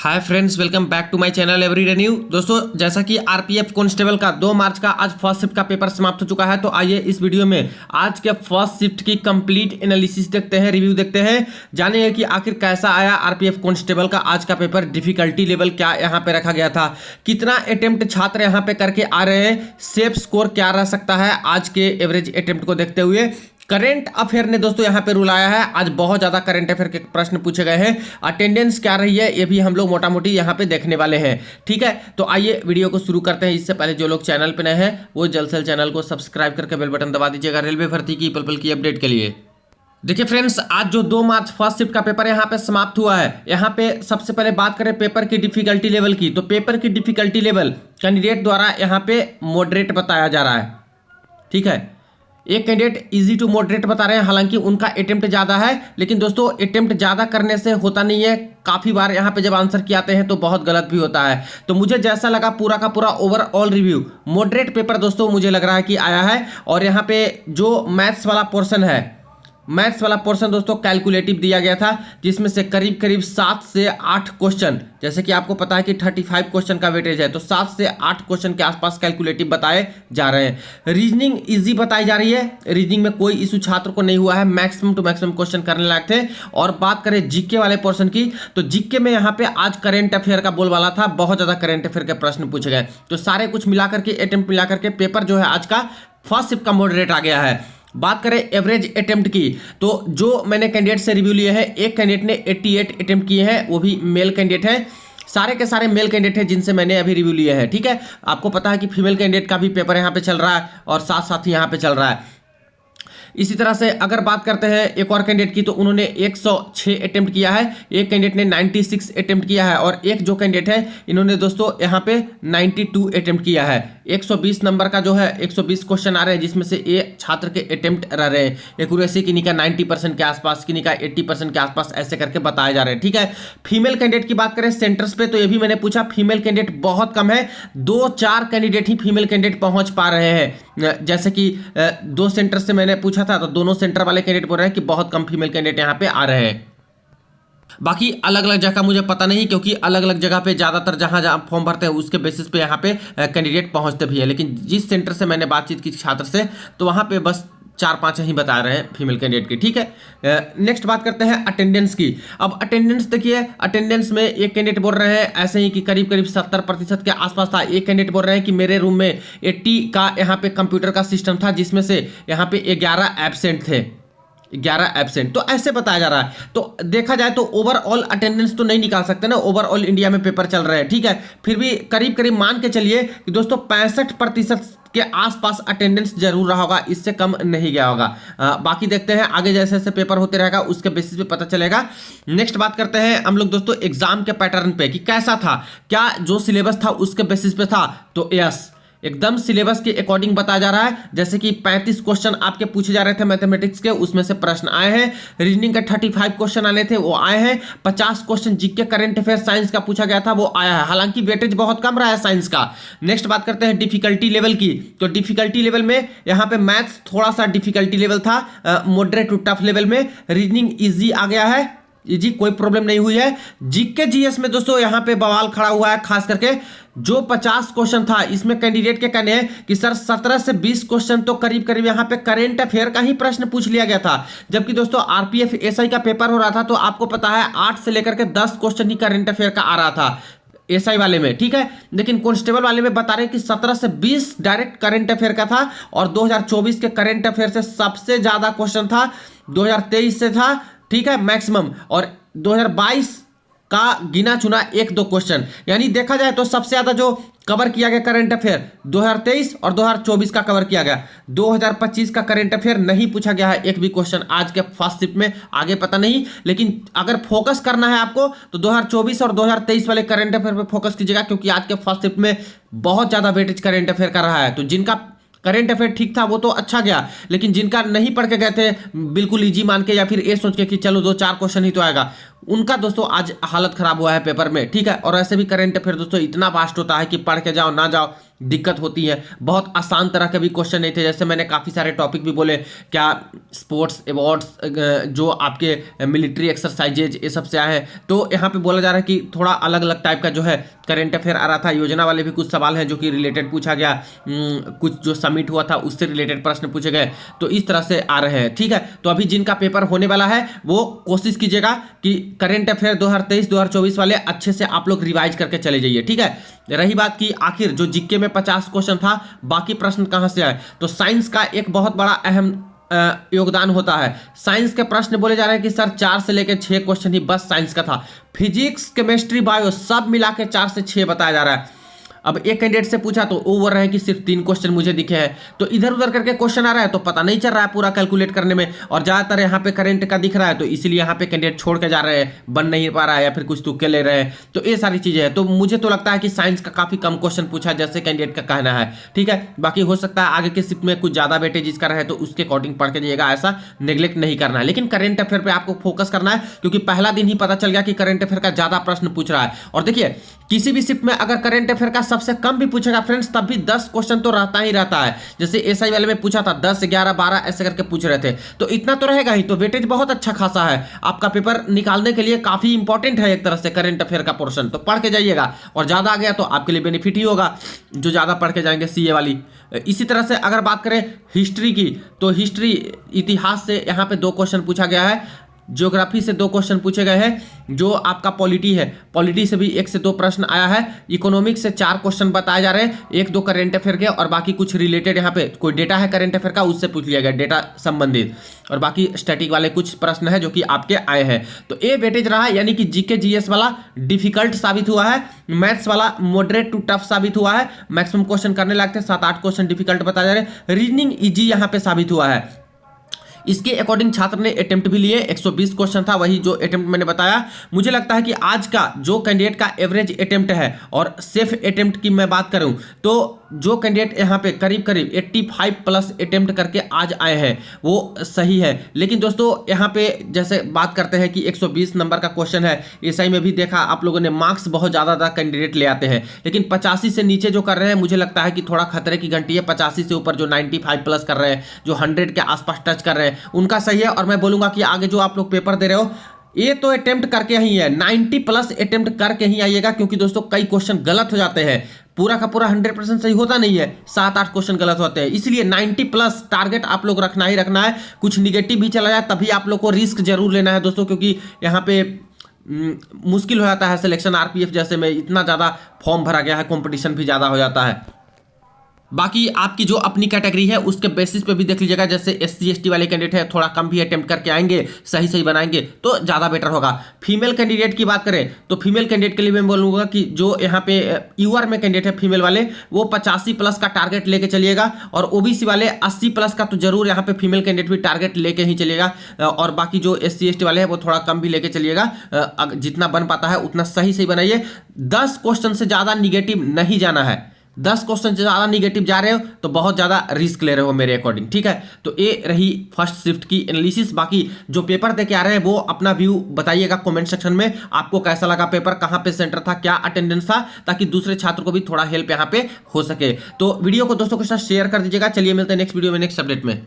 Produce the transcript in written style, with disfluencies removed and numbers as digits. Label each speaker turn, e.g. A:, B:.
A: Hi friends, welcome back to my channel everyday new. दोस्तों, जैसा कि आरपीएफ कांस्टेबल का 2 मार्च का आज फर्स्ट शिफ्ट का पेपर समाप्त हो चुका है, तो आइए इस वीडियो में आज के फर्स्ट शिफ्ट की कंप्लीट एनालिसिस देखते हैं, रिव्यू देखते हैं, जानेंगे कि आखिर कैसा आया आरपीएफ कांस्टेबल का आज का पेपर, डिफिकल्टी लेवल क्या यहाँ पे रखा गया था, कितना अटेम्प्ट छात्र यहाँ पे करके आ रहे हैं, सेफ स्कोर क्या रह सकता है आज के एवरेज अटेम्प्ट को देखते हुए। करंट अफेयर ने दोस्तों यहाँ पे रूल आया है, आज बहुत ज्यादा करंट अफेयर के प्रश्न पूछे गए हैं। अटेंडेंस क्या रही है ये भी हम लोग मोटा मोटी यहाँ पे देखने वाले हैं। ठीक है, तो आइए वीडियो को शुरू करते हैं। इससे पहले जो लोग चैनल पे नए हैं वो जल्द से जल्द चैनल को सब्सक्राइब करके बेल बटन दबा दीजिएगा रेलवे भर्ती की पल पल की अपडेट के लिए। देखिए फ्रेंड्स, आज जो 2 मार्च फर्स्ट शिफ्ट का पेपर यहाँ पे समाप्त हुआ है, यहाँ पे सबसे पहले बात करें पेपर की डिफिकल्टी लेवल की, तो पेपर की डिफिकल्टी लेवल कैंडिडेट द्वारा यहाँ पे मॉडरेट बताया जा रहा है। ठीक है, एक कैंडिडेट इजी टू मॉडरेट बता रहे हैं, हालांकि उनका अटेम्प्ट ज्यादा है, लेकिन दोस्तों अटेम्प्ट ज्यादा करने से होता नहीं है, काफी बार यहाँ पे जब आंसर किए आते हैं तो बहुत गलत भी होता है। तो मुझे जैसा लगा पूरा का पूरा ओवरऑल रिव्यू मॉडरेट पेपर दोस्तों मुझे लग रहा है कि आया है। और यहाँ पे जो मैथ्स वाला पोर्शन है, मैथ्स वाला पोर्शन दोस्तों कैलकुलेटिव दिया गया था, जिसमें से करीब करीब 7 से 8 क्वेश्चन, जैसे कि आपको पता है कि 35 क्वेश्चन का वेटेज है, तो 7 से 8 क्वेश्चन के आसपास कैलकुलेटिव बताए जा रहे हैं। रीजनिंग इजी बताई जा रही है, रीजनिंग में कोई इशू छात्र को नहीं हुआ है, मैक्सिमम टू मैक्सिमम क्वेश्चन करने लायक थे। और बात करें जीके वाले पोर्शन की, तो जीके में यहाँ पे आज करंट अफेयर का बोलबाला था, बहुत ज्यादा करंट अफेयर के प्रश्न पूछे गए। तो सारे कुछ मिलाकर के अटेम्प्ट मिलाकर के पेपर जो है आज का फर्स्ट शिफ्ट का मॉडरेट आ गया है। बात करें एवरेज अटेम्प्ट की, तो जो मैंने कैंडिडेट से रिव्यू लिए हैं, एक कैंडिडेट ने 88 अटेम्प्ट किए हैं, वो भी मेल कैंडिडेट है। सारे के सारे मेल कैंडिडेट हैं जिनसे मैंने अभी रिव्यू लिए हैं। ठीक है, आपको पता है कि फीमेल कैंडिडेट का भी पेपर यहाँ पे चल रहा है और साथ साथ ही यहाँ पे चल रहा है। इसी तरह से अगर बात करते हैं एक और कैंडिडेट की, तो उन्होंने 106 अटेम्प्ट किया है, एक कैंडिडेट ने 96 अटेम्प्ट किया है, और एक जो कैंडिडेट है इन्होंने दोस्तों यहाँ पे 92 अटेम्प्ट किया है। 120 नंबर का जो है 120 क्वेश्चन आ रहे हैं, जिसमें से ये छात्र के अटेम्प्ट रह रहे हैं। एक्यूरेसी किन्हीं का 90% के आसपास, किन्हीं का 80% के आसपास, ऐसे करके बताए जा रहे हैं। ठीक है, फीमेल कैंडिडेट की बात करें सेंटर्स पे, तो ये भी मैंने पूछा, फीमेल कैंडिडेट बहुत कम है, 2-4 कैंडिडेट ही फीमेल कैंडिडेट पहुंच पा रहे हैं। जैसे कि 2 सेंटर से मैंने पूछा था, तो दोनों सेंटर वाले कैंडिडेट बोल रहे हैं कि बहुत कम फीमेल कैंडिडेट यहाँ पे आ रहे हैं। बाकी अलग अलग जगह मुझे पता नहीं, क्योंकि अलग अलग जगह पे ज्यादातर जहां जहां फॉर्म भरते हैं उसके बेसिस पे यहाँ पे कैंडिडेट पहुंचते भी है। लेकिन जिस सेंटर से मैंने बातचीत की छात्र से, तो वहां पे बस 4-5 ही बता रहे हैं फीमेल कैंडिडेट की। ठीक है, नेक्स्ट बात करते हैं अटेंडेंस की। अब अटेंडेंस देखिए, अटेंडेंस में एक कैंडिडेट बोल रहे हैं ऐसे ही कि करीब करीब 70% के आसपास था। एक कैंडिडेट बोल रहे हैं कि मेरे रूम में 80 का यहाँ पे कंप्यूटर का सिस्टम था, जिसमें से यहाँ पे 11 एब्सेंट थे, 11 एब्सेंट। तो ऐसे बताया जा रहा है। तो देखा जाए तो ओवरऑल अटेंडेंस तो नहीं निकाल सकते ना, ओवरऑल इंडिया में पेपर चल रहे हैं। ठीक है, फिर भी करीब करीब मान के चलिए कि दोस्तों 65% के आसपास अटेंडेंस जरूर रहा होगा, इससे कम नहीं गया होगा। बाकी देखते हैं आगे जैसे जैसे पेपर होते रहेगा उसके बेसिस पे पता चलेगा। नेक्स्ट बात करते हैं हम लोग दोस्तों एग्जाम के पैटर्न पे कि कैसा था, क्या जो सिलेबस था उसके बेसिस पे था, तो यस एकदम सिलेबस के अकॉर्डिंग बताया जा रहा है। जैसे कि 35 क्वेश्चन आपके पूछे जा रहे थे मैथमेटिक्स के, उसमें से प्रश्न आए हैं। रीजनिंग के 35 क्वेश्चन आने थे, वो आए हैं। 50 question GK current affair science का पूछा गया था, वो आया है, हालांकि वेटेज बहुत कम रहा है साइंस का। नेक्स्ट बात करते हैं डिफिकल्टी लेवल की, तो डिफिकल्टी लेवल में यहाँ पे मैथ्स थोड़ा सा डिफिकल्टी लेवल था, मॉडरेट टू टफ लेवल में। रीजनिंग इजी आ गया है, जी कोई प्रॉब्लम नहीं हुई है। जीके जीएस में दोस्तों यहाँ पे बवाल खड़ा हुआ है, खास करके जो 50 क्वेश्चन था, इसमें कैंडिडेट के कहने हैं कि सर 17 से 20 क्वेश्चन तो करीब करीब यहाँ पे करंट अफेयर का ही प्रश्न पूछ लिया गया था। जबकि दोस्तों आरपीएफ एसआई का पेपर हो रहा था, तो आपको पता है 8 से लेकर के 10 क्वेश्चन ही करंट अफेयर का आ रहा था एसआई वाले में। ठीक है, लेकिन कांस्टेबल वाले में बता रहे हैं कि 17 से 20 डायरेक्ट करंट अफेयर का था, और 2024 के करंट अफेयर से सबसे ज्यादा क्वेश्चन था 2023 से था। ठीक है, मैक्सिमम, और 2022 का गिना चुना 1-2 क्वेश्चन, यानी देखा जाए तो सबसे ज्यादा जो कवर किया गया करंट अफेयर 2023 और 2024 का कवर किया गया। 2025 का करंट अफेयर नहीं पूछा गया है एक भी क्वेश्चन आज के फर्स्ट शिफ्ट में, आगे पता नहीं। लेकिन अगर फोकस करना है आपको तो 2024 और 2023 वाले करंट अफेयर पे फोकस कीजिएगा, क्योंकि आज के फर्स्ट शिफ्ट में बहुत ज्यादा वेटेज करंट अफेयर का रहा है। तो जिनका करंट अफेयर ठीक था वो तो अच्छा गया, लेकिन जिनका नहीं पढ़ के गए थे बिल्कुल इजी मान के, या फिर ये सोच के कि चलो 2-4 क्वेश्चन ही तो आएगा, उनका दोस्तों आज हालत खराब हुआ है पेपर में। ठीक है, और ऐसे भी करंट अफेयर दोस्तों इतना वास्ट होता है कि पढ़ के जाओ ना जाओ दिक्कत होती है। बहुत आसान तरह के भी क्वेश्चन नहीं थे, जैसे मैंने काफ़ी सारे टॉपिक भी बोले, क्या स्पोर्ट्स अवार्ड्स जो आपके मिलिट्री एक्सरसाइजेज ये सब से आए हैं। तो यहाँ पे बोला जा रहा है कि थोड़ा अलग अलग टाइप का जो है करंट अफेयर आ रहा था। योजना वाले भी कुछ सवाल हैं जो कि रिलेटेड पूछा गया, कुछ जो समिट हुआ था उससे रिलेटेड प्रश्न पूछे गए, तो इस तरह से आ रहे हैं। ठीक है, तो अभी जिनका पेपर होने वाला है वो कोशिश कीजिएगा कि करंट अफेयर 2023-2024 वाले अच्छे से आप लोग रिवाइज करके चले जाइए। ठीक है, रही बात कि आखिर जो जीके में 50 क्वेश्चन था, बाकी प्रश्न कहां से आए, तो साइंस का एक बहुत बड़ा अहम योगदान होता है। साइंस के प्रश्न बोले जा रहे हैं कि सर 4 से लेकर 6 क्वेश्चन ही बस साइंस का था। फिजिक्स, केमिस्ट्री, बायो सब मिला के 4 से 6 बताया जा रहा है। अब एक कैंडिडेट से पूछा तो वो बोल रहे हैं कि सिर्फ 3 क्वेश्चन मुझे दिखे हैं। तो इधर उधर करके क्वेश्चन आ रहा है तो पता नहीं चल रहा है पूरा कैलकुलेट करने में, और ज्यादातर यहाँ पे करंट का दिख रहा है, तो इसीलिए यहाँ पे कैंडिडेट छोड़ के जा रहे हैं, बन नहीं पा रहा है या फिर कुछ तुक्के ले रहे हैं। तो ये सारी चीजें हैं। तो मुझे तो लगता है कि साइंस का काफी कम क्वेश्चन पूछा है, जैसे कैंडिडेट का कहना है। ठीक है, बाकी हो सकता है आगे के शिफ्ट में कुछ ज्यादा वेटेज इसका रहे तो उसके अकॉर्डिंग पढ़ के जाइएगा, ऐसा नेग्लेक्ट नहीं करना है। लेकिन करंट अफेयर पे आपको फोकस करना है, क्योंकि पहला दिन ही पता चल गया कि करंट अफेयर का ज्यादा प्रश्न पूछ रहा है। और देखिए, किसी भी शिफ्ट में अगर करंट अफेयर का सबसे कम भी पूछेगा फ्रेंड्स, तब भी 10 क्वेश्चन तो रहता ही रहता है। जैसे एसआई वाले में पूछा था 10, 11, 12 ऐसे करके पूछ रहे थे, तो इतना तो रहेगा ही। तो वेटेज बहुत अच्छा खासा है, आपका पेपर निकालने के लिए काफी इंपॉर्टेंट है एक तरह से करंट अफेयर का पोर्शन। तो पढ़ के जाइएगा, और ज्यादा आ गया तो आपके लिए बेनिफिट ही होगा जो ज्यादा पढ़ के जाएंगे सीए वाली। इसी तरह से अगर बात करें हिस्ट्री की, तो हिस्ट्री इतिहास से यहाँ पे 2 क्वेश्चन पूछा गया है, ज्योग्राफी से 2 क्वेश्चन पूछे गए हैं, जो आपका पॉलिटी है, पॉलिटी से भी 1 से 2 प्रश्न आया है, इकोनॉमिक्स से 4 क्वेश्चन बताए जा रहे हैं, 1-2 करंट अफेयर के, और बाकी कुछ रिलेटेड यहाँ पे कोई डेटा है करंट अफेयर का उससे पूछ लिया गया, डेटा संबंधित, और बाकी स्टैटिक वाले कुछ प्रश्न है जो कि आपके आए हैं। तो ये वेटेज रहा है, यानी कि जीके जीएस वाला डिफिकल्ट साबित हुआ है, मैथ्स वाला मॉडरेट टू टफ साबित हुआ है, मैक्सिमम क्वेश्चन करने लगते हैं, 7-8 क्वेश्चन डिफिकल्ट बताए जा रहे हैं, रीजनिंग इजी यहाँ पे साबित हुआ है। इसके अकॉर्डिंग छात्र ने अटेम्प्ट भी लिए, 120 क्वेश्चन था, वही जो अटेम्प्ट मैंने बताया। मुझे लगता है कि आज का जो कैंडिडेट का एवरेज अटेम्प्ट है और सेफ अटेम्प्ट की मैं बात करूं, तो जो कैंडिडेट यहाँ पे करीब करीब 85 प्लस अटेम्प्ट करके आज आए हैं वो सही है। लेकिन दोस्तों यहाँ पे जैसे बात करते हैं कि 120 नंबर का क्वेश्चन है, एसआई में भी देखा आप लोगों ने मार्क्स बहुत ज़्यादा कैंडिडेट ले आते हैं, लेकिन 85 से नीचे जो कर रहे हैं मुझे लगता है कि थोड़ा खतरे की घंटी है। 85 से ऊपर जो 95 प्लस कर रहे हैं, जो 100 के आसपास टच कर रहे हैं, उनका सही है। और मैं बोलूँगा कि आगे जो आप लोग पेपर दे रहे हो, ये तो अटेम्प्ट करके ही है, 90 प्लस अटेम्प्ट करके ही आइएगा, क्योंकि दोस्तों कई क्वेश्चन गलत हो जाते हैं, पूरा का पूरा 100% सही होता नहीं है, 7-8 क्वेश्चन गलत होते हैं। इसलिए 90 प्लस टारगेट आप लोग रखना ही रखना है। कुछ निगेटिव भी चला जाए तभी आप लोग को रिस्क जरूर लेना है दोस्तों, क्योंकि यहाँ पे मुश्किल हो जाता है सिलेक्शन। आरपीएफ जैसे में इतना ज़्यादा फॉर्म भरा गया है, कंपटीशन भी ज़्यादा हो जाता है। बाकी आपकी जो अपनी कैटेगरी है उसके बेसिस पे भी देख लीजिएगा, जैसे एससी एसटी वाले कैंडिडेट है थोड़ा कम भी अटेम्प्ट करके आएंगे, सही सही बनाएंगे तो ज़्यादा बेटर होगा। फीमेल कैंडिडेट की बात करें तो फीमेल कैंडिडेट के लिए मैं बोलूँगा कि जो यहाँ पे यूआर में कैंडिडेट है फीमेल वाले, वो 85 प्लस का टारगेट लेके चलिएगा, और ओबीसी वाले 80 प्लस का तो जरूर यहाँ पे फीमेल कैंडिडेट भी टारगेट लेके ही चलिएगा। और बाकी जो एससी एसटी वाले हैं वो थोड़ा कम भी लेके चलिएगा, जितना बन पाता है उतना सही सही बनाइए। 10 क्वेश्चन से ज़्यादा निगेटिव नहीं जाना है। 10 क्वेश्चन से ज़्यादा निगेटिव जा रहे हो तो बहुत ज़्यादा रिस्क ले रहे हो मेरे अकॉर्डिंग। ठीक है, तो ये रही फर्स्ट शिफ्ट की एनालिसिस। बाकी जो पेपर दे के आ रहे हैं वो अपना व्यू बताइएगा कमेंट सेक्शन में, आपको कैसा लगा पेपर, कहाँ पे सेंटर था, क्या अटेंडेंस था, ताकि दूसरे छात्र को भी थोड़ा हेल्प यहाँ पे हो सके। तो वीडियो को दोस्तों के साथ शेयर कर दीजिएगा। चलिए मिलते हैं नेक्स्ट वीडियो में नेक्स्ट अपडेट में।